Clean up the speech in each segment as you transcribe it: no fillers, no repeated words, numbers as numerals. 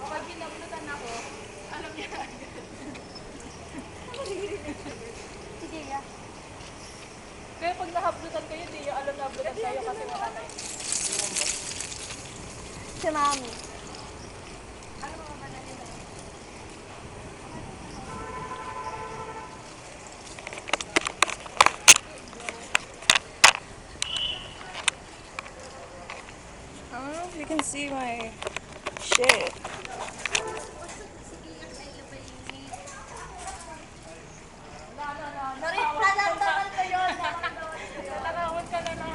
Pag pinaglutan ako, alam niya agad. Sige ya. Kaya pag nahablutan kayo, di yung alam na hablutan kayo kasi wala kayo. Si Mami. I don't know if you can see my shit. Naramdaman ko yun. Nakawad ka na na.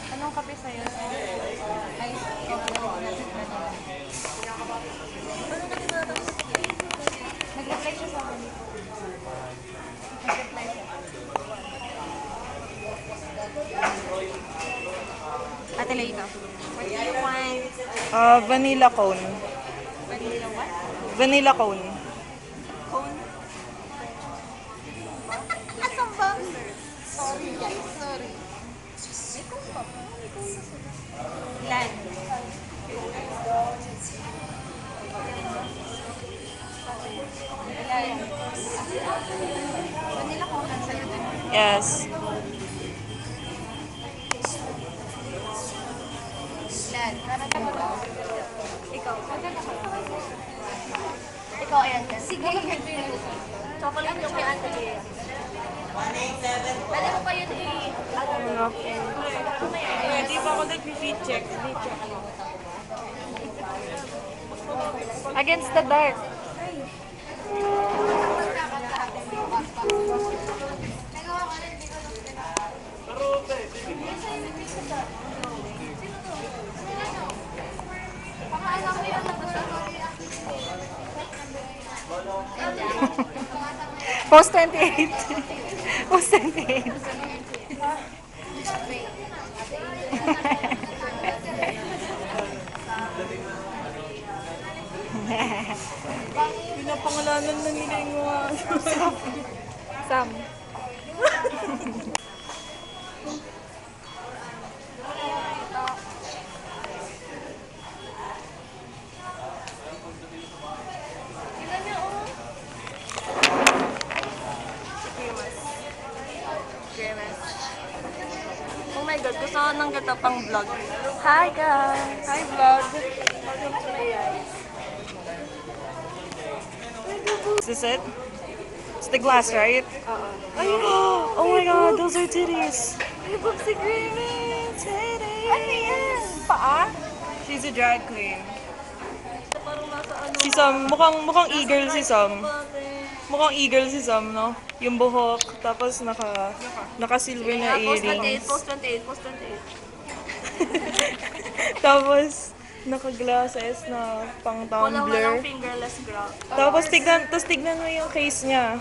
Anong kape sa'yo? Ay, nag-reply siya sa akin dito. Nag-reply siya. Ate Leita, what do you want? Vanilla cone. Vanilla what? Vanilla cone. Cone? Asan ba? Sorry guys, sorry. Ilan? Ilan? Vanilla cone lang sa'yo din. Yes. Ilan? Karanta mo daw. Ikaw. Ikaw, ayan ka. Sige. Chocolate yung kay Ate Lea. Pwede mo pa yun Di ba ako nag-feed check? Against the dark. Post 28. Post 28. Pinapangalanan na nila yung mga... Sam. Oh my God, gusto ko ng gata pang vlog. Hi guys. Hi vlog! Welcome to my eyes. Is this it? It's the glass, right? Oh my God, those are titties! May boobsy grieving. Titties! Ano yan? Paa? She's a drag queen. Si Sam, mukhang e-girl si Sam. Mukhang e-girl si Sam, no? Yung buhok, tapos naka-silver na earrings. Post 28, post 28. Tapos, naka-glasses na pang Walang na lang tumbler. fingerless grab. Tapos tignan mo yung case niya.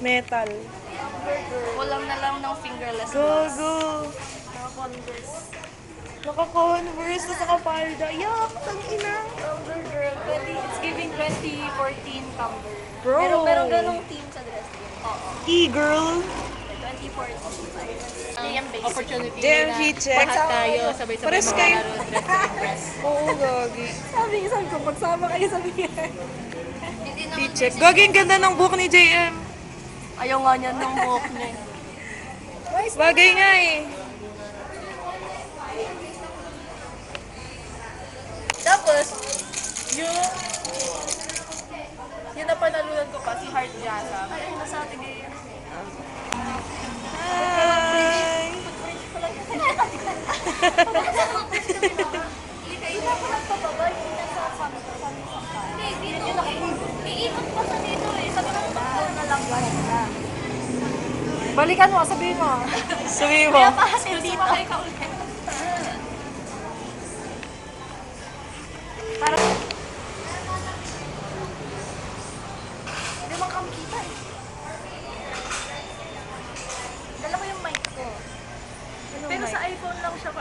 Metal. Walang na lang ng fingerless grab. Gogo! Naka-converse. Naka-converse, tapos naka-palda. Yuck! Tangina! Tumblr girl. It's giving 2014 Tumblr. Bro! Pero ganong team sa dress. Oo. E-girl! 2014. Opportunity Damn, he checked. tayo, sabay-sabay Pares kayo. dress. Oo, gagi. Sabi ko, pagsama kayo sabi niya. Hindi naman He-check. Gagi, ang ganda ng buhok ni JM. ayaw nga niya ng buhok niya. Bagay nga eh. Tapos, yung napanalunan ko pa, si Heart Jasa. Ay, nasa ating ngayon. Hi! Hindi ako nagpababa, hindi na sa Hindi, dito. Iikot pa sa dito eh. Sabi ko, doon na lang basta. Balikan mo, sabihin mo. Sabi mo. Kasi dito. mic. Sa iPhone lang siya,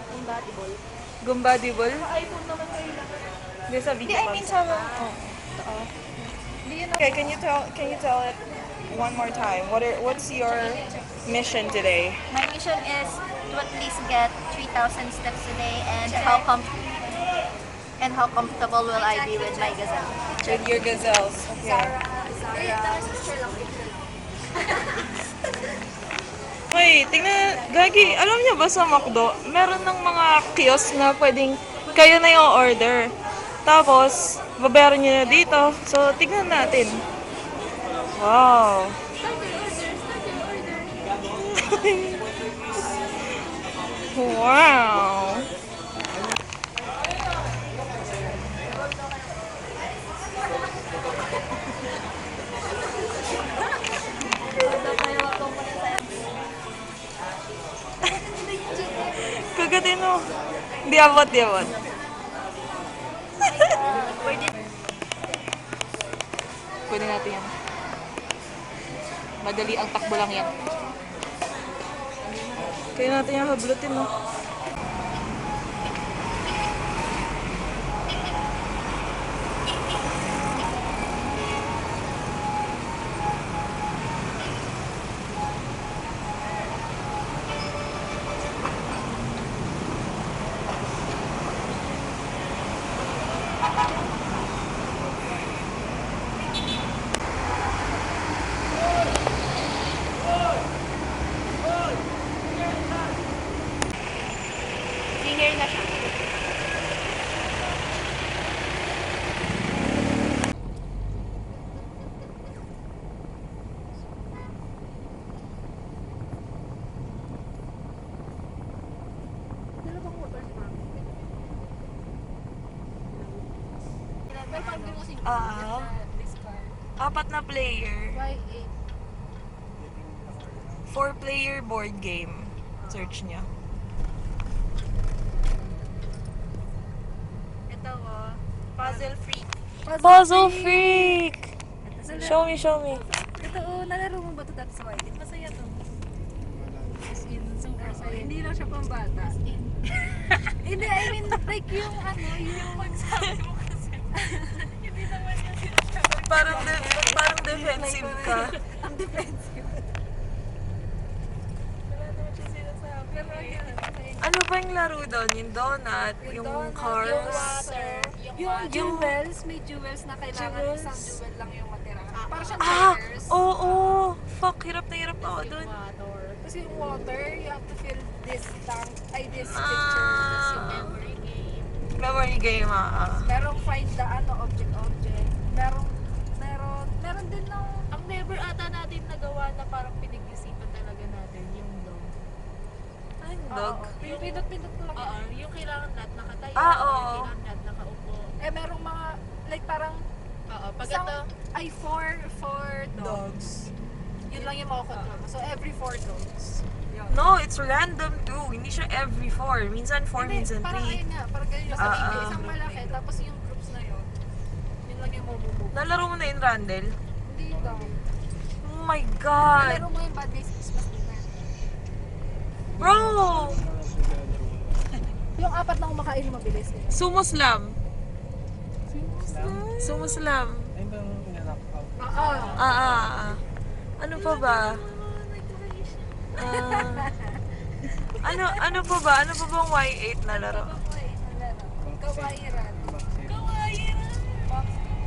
compatible. Compatible? Sa iPhone naman kayo lang. Hindi, sa Hindi, video I mean sa... Okay, can you tell it one more time? What's your mission today? My mission is to at least get 3,000 steps a day, and how comfortable will I be with my gazelle? With your gazelles. Okay. Wait, tingnan, Gagi, alam niyo ba sa McDo, meron ng mga kiosk na pwedeng kayo na yung order. Tapos, babayaran niyo na dito. So, tignan natin. Wow. Wow. Kagatin mo. Di abot, di abot. Pwede natin yan. Madali ang takbo lang yan. Kaya natin yung hablutin, no? Senior na siya. Apat na player. Why 4-player board game. Search niya. Ito Puzzle Freak. Puzzle Freak! Show me, show me. Ito nalaro mo ba ito dati sa White? Masaya to. Hindi lang siya pang bata. Hindi, I mean, like yung yung magsabi mo kasi. Hindi naman yung sinasabi. Parang defensive ka. Ang defensive. Wala naman siya sinasabi. Pero yun. Ano ba yung laro doon? Yung donut, yung cars. Yung water. Yung jewels, may jewels na kailangan isang jewel lang yung matira. Parang siyang checkers. Oo. Fuck, hirap na ako doon. Tapos yung water, you have to fill this tank, this Ah. picture. Tapos yung memory game. Memory game, Merong find the object. Meron din ng... Ang never ata natin nagawa na parang pinag-isipan talaga natin yung dog. Ay, dog. Yung pindot-pindot ko lang. Oo, yung kailangan lahat nakatayo, Oo. yung kailangan lahat nakaupo. Merong mga, like parang, Oo, pag isang, ito, ay four dogs. Yun lang yung makakontrol mo. So every 4 dogs. Yun. No, it's random too. Hindi siya every 4. Minsan 4, Hindi, minsan parang 3. ayun nga, parang ganyan. Sa isang malaki, tapos yung groups na yun, yun lang yung mabubog. Nalaro mo na yun, Randall? Hindi daw. Oh my God! Nalaro mo yung Bad Days Christmas dinner. Bro! Yung 4 na kumakain na mabilis. Sumo Slam. Sumo Slam. Ayun ba yung inalak out? Oo. Ano pa ba? Ano pa ba? Ano pa bang Y8 na laro? Kawairan.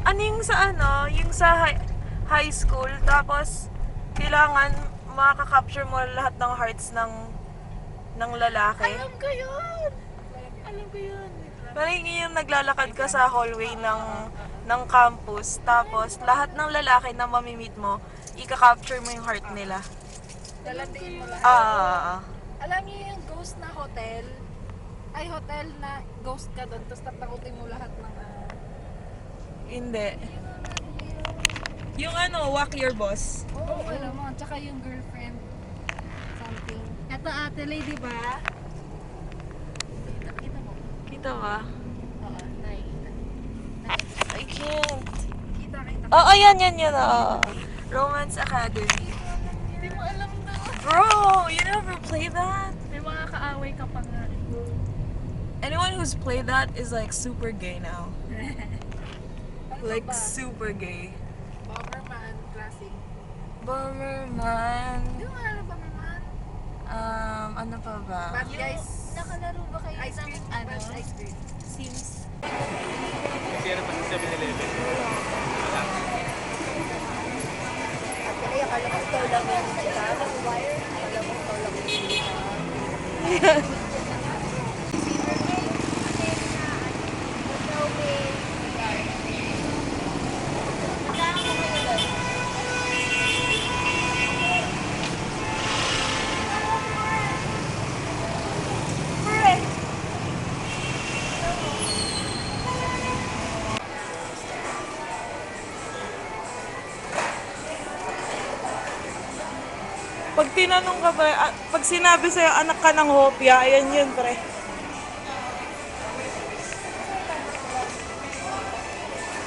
Ano yung sa yung sa high school, tapos kailangan makaka-capture mo lahat ng hearts ng lalaki. alam ko yun! Parang yung naglalakad ka sa hallway ng campus, tapos lahat ng lalaki na mamimit mo, ika-capture mo yung heart nila. Lalandiin mo lang. Alam niyo yung ghost na hotel? Ay, hotel na ghost ka doon, tapos tatakutin mo lahat ng... Hindi. Yung Walk Your Boss. Oo, alam mo. Tsaka yung girlfriend. Something. Ito ate, lady ba? Kita mo. Kita ba? Oo, nakikita. I can't. Kita. Oo, yan. Romance Academy. Hindi mo alam na. Bro, you never play that? May mga Nag-away ka pa nga. Anyone who's played that is like super gay now. Like super gay. Bomberman, classic. Bomberman. Di mo alam Bomberman? Ano pa ba? Bad guys. Nakalaro ba kayo Ice cream. ano? Bad ice cream. Sims? Kaya naman sa 7-Eleven. Actually, akala ko ito lang yung sila. Nag-wire. Akala ko ito lang yung sila. Pag tinanong ka pre, pag sinabi sa'yo anak ka ng hopya, ayan yun pre.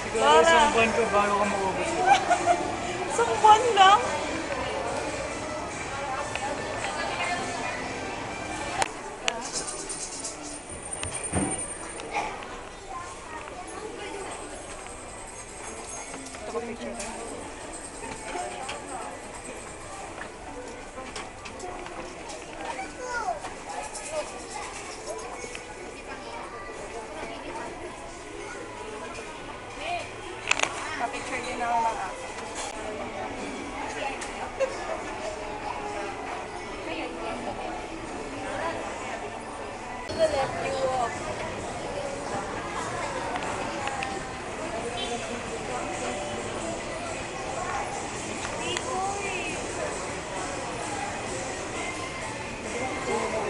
Siguro isang buwan ko bago ka maubos. Isang buwan lang. Pa-picture din ako ng ako.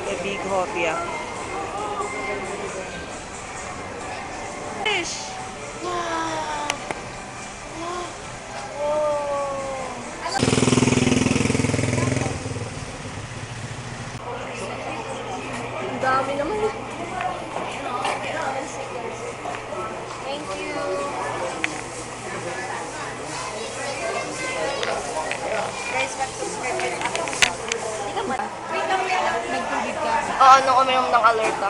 The big hopya. Fish! Ang dami naman. Thank you. Guys, mag-subscribe kayo sa akin. Hindi ka man. Wait lang. Nagtubig ka. Oo, nung uminom ng alerta.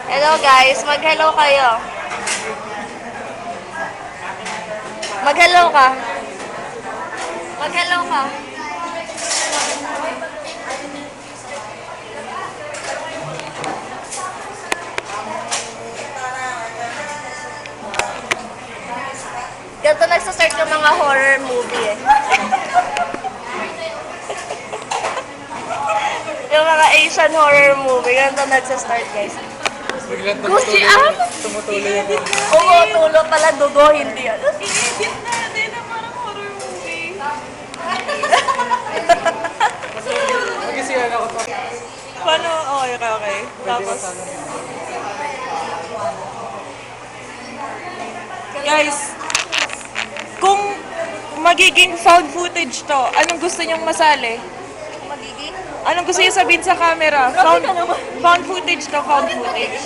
Hello guys, mag-hello kayo. Mag-hello ka. Mag-hello ka. Ganito nagsastart yung mga horror movie eh. Yung mga Asian horror movie, ganito nagsastart guys. Biglang Gucci Am? tumutuloy yung Oo, tulo pala, dugo, hindi yan. I-edit natin na parang horror movie. Magisiyan ako pa. Paano? Okay, okay. Tapos, guys, kung magiging found footage to, anong gusto niyong masali? Magiging? Anong gusto niyo sabihin sa camera? Found footage to, found footage.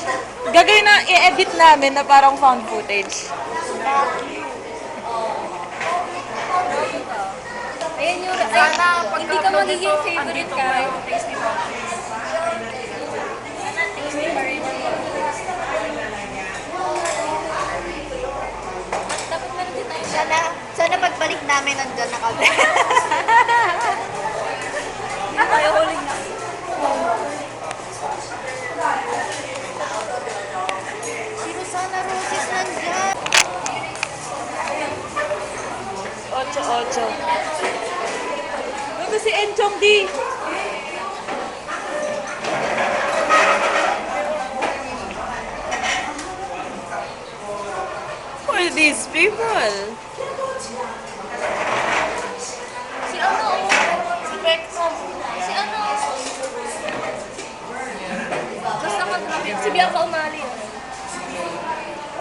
Gagawin na, i-edit namin na parang found footage. Ayan yung, hindi ka magiging favorite character. Dapat meron din tayo. Sana pagbalik namin nandyan na kami. Tayo huling na. Si Rosana Roses nandyan. 8-8. Ito si Enchong D. Who are these people? Si ano? Si Beckham. Si ano? Basta mag-rapid. Si Bianca Umali.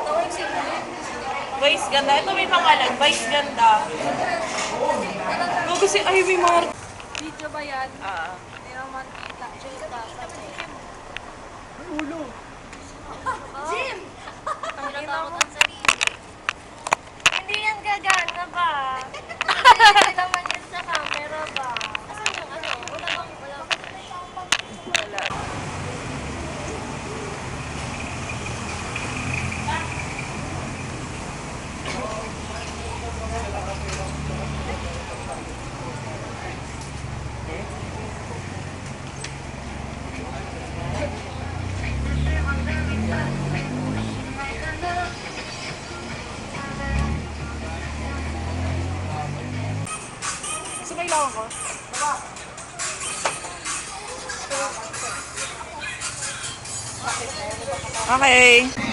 Tawag si Vice ganda. Ito may pangalan. Vice ganda. Kasi ay may mga... Video ba yan? Hindi naman kita. Ulo. Jim! Ang natakot ang sarili. Hindi yan gagana ba? Hindi naman yan sa camera ba? Asan yung ano? lang ako. Okay.